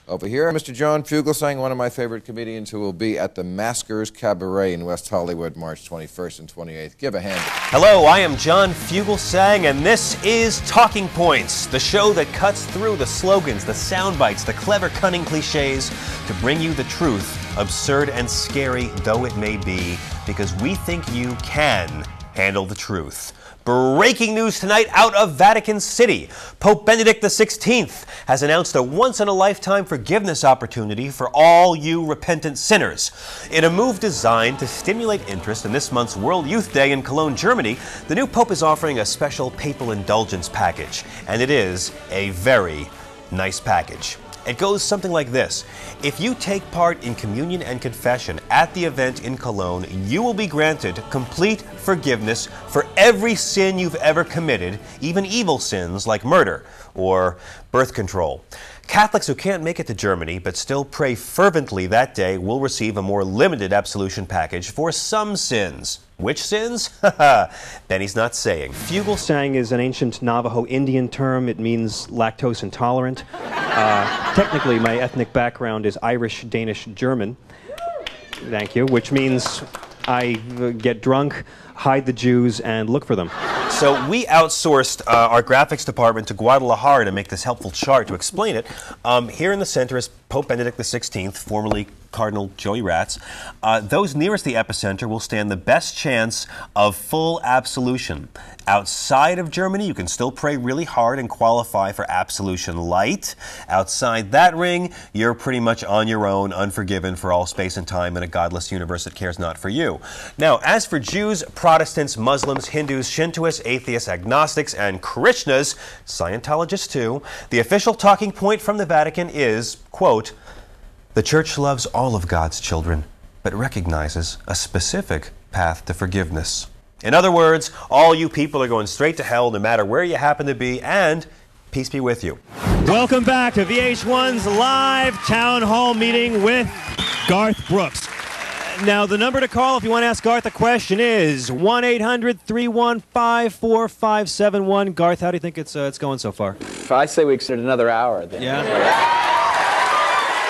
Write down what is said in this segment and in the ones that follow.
Over here, Mr. John Fugelsang, one of my favorite comedians, who will be at the Maskers Cabaret in West Hollywood, March 21st and 28th. Give a hand. Hello, I am John Fugelsang, and this is Talking Points, the show that cuts through the slogans, the sound bites, the clever, cunning cliches to bring you the truth, absurd and scary though it may be, because we think you can handle the truth. Breaking news tonight out of Vatican City. Pope Benedict XVI has announced a once-in-a-lifetime forgiveness opportunity for all you repentant sinners. In a move designed to stimulate interest in this month's World Youth Day in Cologne, Germany, the new pope is offering a special papal indulgence package, and it is a very nice package. It goes something like this. If you take part in communion and confession at the event in Cologne, you will be granted complete forgiveness for every sin you've ever committed, even evil sins like murder or birth control. Catholics who can't make it to Germany but still pray fervently that day will receive a more limited absolution package for some sins. Which sins? Benny's not saying. Fugelsang is an ancient Navajo Indian term. It means lactose intolerant. Technically, my ethnic background is Irish, Danish, German. Thank you. Which means I get drunk, hide the Jews, and look for them. So we outsourced our graphics department to Guadalajara to make this helpful chart to explain it. Here in the center is Pope Benedict XVI, formerly Cardinal Joey Ratz. Those nearest the epicenter will stand the best chance of full absolution. Outside of Germany, you can still pray really hard and qualify for absolution light. Outside that ring, you're pretty much on your own, unforgiven for all space and time in a godless universe that cares not for you. Now, as for Jews, Protestants, Muslims, Hindus, Shintoists, atheists, agnostics, and Krishnas, Scientologists too, the official talking point from the Vatican is, quote, "The Church loves all of God's children, but recognizes a specific path to forgiveness." In other words, all you people are going straight to hell no matter where you happen to be, and peace be with you. Welcome back to VH1's live town hall meeting with Garth Brooks. Now, the number to call if you want to ask Garth a question is 1-800-315-4571. Garth, how do you think it's going so far? I say we extend another hour. Then. Yeah?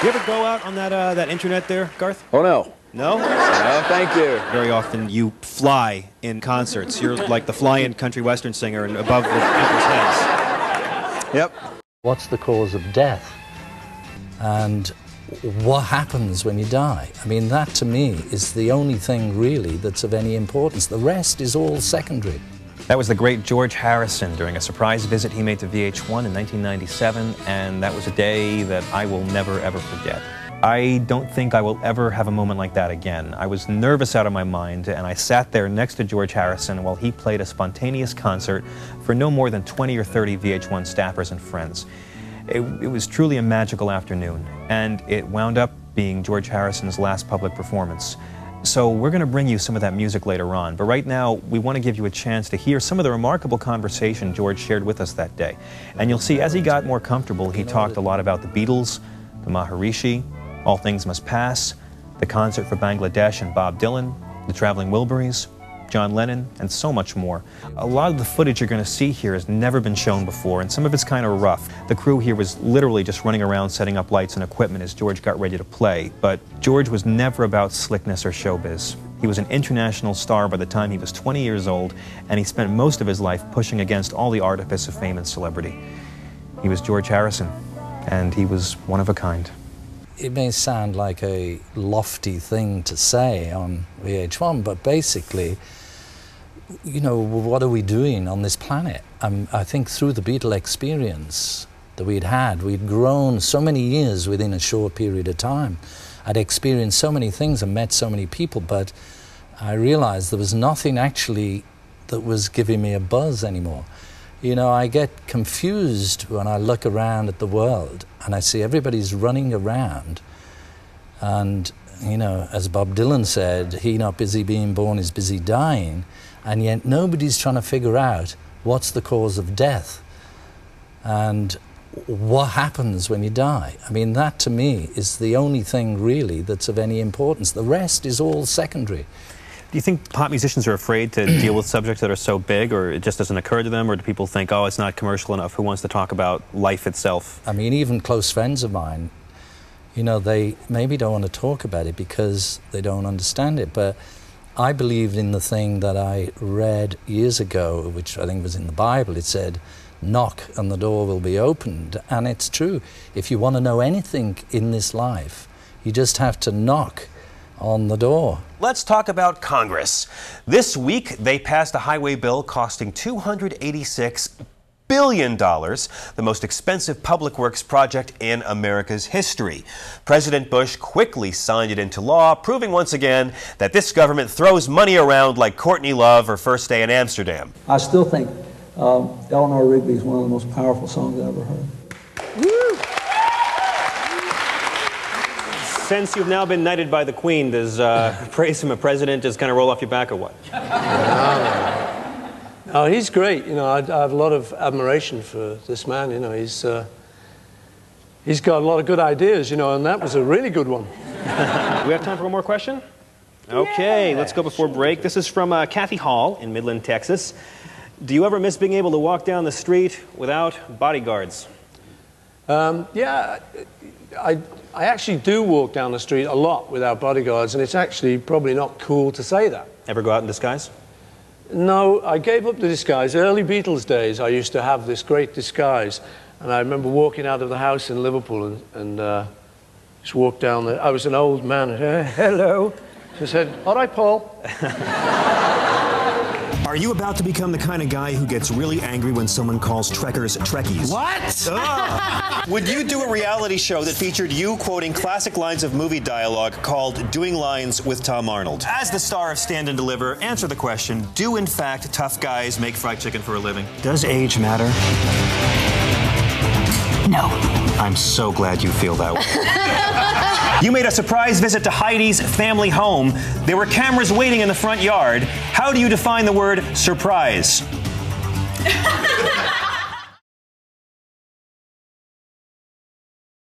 You ever go out on that internet there, Garth? Oh, no. No? No, thank you. Very often you fly in concerts. You're like the fly-in country western singer and above the people's heads. Yep. What's the cause of death? And what happens when you die? I mean, that to me is the only thing really that's of any importance. The rest is all secondary. That was the great George Harrison during a surprise visit he made to VH1 in 1997, and that was a day that I will never, ever forget. I don't think I will ever have a moment like that again. I was nervous out of my mind, and I sat there next to George Harrison while he played a spontaneous concert for no more than 20 or 30 VH1 staffers and friends. It was truly a magical afternoon, and it wound up being George Harrison's last public performance. So we're going to bring you some of that music later on, but right now we want to give you a chance to hear some of the remarkable conversation George shared with us that day. And you'll see as he got more comfortable, he talked a lot about the Beatles, the Maharishi, All Things Must Pass, the concert for Bangladesh and Bob Dylan, the Traveling Wilburys, John Lennon, and so much more. A lot of the footage you're going to see here has never been shown before, and some of it's kind of rough. The crew here was literally just running around setting up lights and equipment as George got ready to play, but George was never about slickness or showbiz. He was an international star by the time he was 20 years old, and he spent most of his life pushing against all the artifice of fame and celebrity. He was George Harrison, and he was one of a kind. It may sound like a lofty thing to say on VH1, but basically, you know, what are we doing on this planet? I think through the Beatle experience that we'd grown so many years within a short period of time. I'd experienced so many things and met so many people, but I realized there was nothing actually that was giving me a buzz anymore. You know, I get confused when I look around at the world and I see everybody's running around and, you know, as Bob Dylan said, he not busy being born is busy dying, and yet nobody's trying to figure out what's the cause of death and what happens when you die. I mean, that to me is the only thing really that's of any importance. The rest is all secondary. Do you think pop musicians are afraid to deal with subjects that are so big, or it just doesn't occur to them, or do people think, oh, it's not commercial enough, who wants to talk about life itself? I mean, even close friends of mine, You know, they maybe don't want to talk about it because they don't understand it, but I believed in the thing that I read years ago, which I think was in the Bible. It said, knock and the door will be opened. And it's true. If you want to know anything in this life, you just have to knock on the door. Let's talk about Congress. This week, they passed a highway bill costing $286 billion, the most expensive public works project in America's history. President Bush quickly signed it into law, proving once again that this government throws money around like Courtney Love or First Day in Amsterdam. I still think Eleanor Rigby is one of the most powerful songs I've ever heard. Woo! Since you've now been knighted by the Queen, does praise from a president just kind of roll off your back or what? Oh, he's great. You know, I have a lot of admiration for this man. You know, he's got a lot of good ideas, you know, and that was a really good one. We have time for one more question? Okay, let's go before break. This is from Kathy Hall in Midland, Texas. Do you ever miss being able to walk down the street without bodyguards? Yeah, I actually do walk down the street a lot without bodyguards, and it's actually probably not cool to say that. Ever go out in disguise? No, I gave up the disguise. Early Beatles days, I used to have this great disguise. And I remember walking out of the house in Liverpool and just walked down there. I was an old man. Hello. I said, all right, Paul. Are you about to become the kind of guy who gets really angry when someone calls Trekkers Trekkies? What? Would you do a reality show that featured you quoting classic lines of movie dialogue called Doing Lines with Tom Arnold? As the star of Stand and Deliver, answer the question, do in fact tough guys make fried chicken for a living? Does age matter? No. I'm so glad you feel that way. You made a surprise visit to Heidi's family home. There were cameras waiting in the front yard. How do you define the word surprise?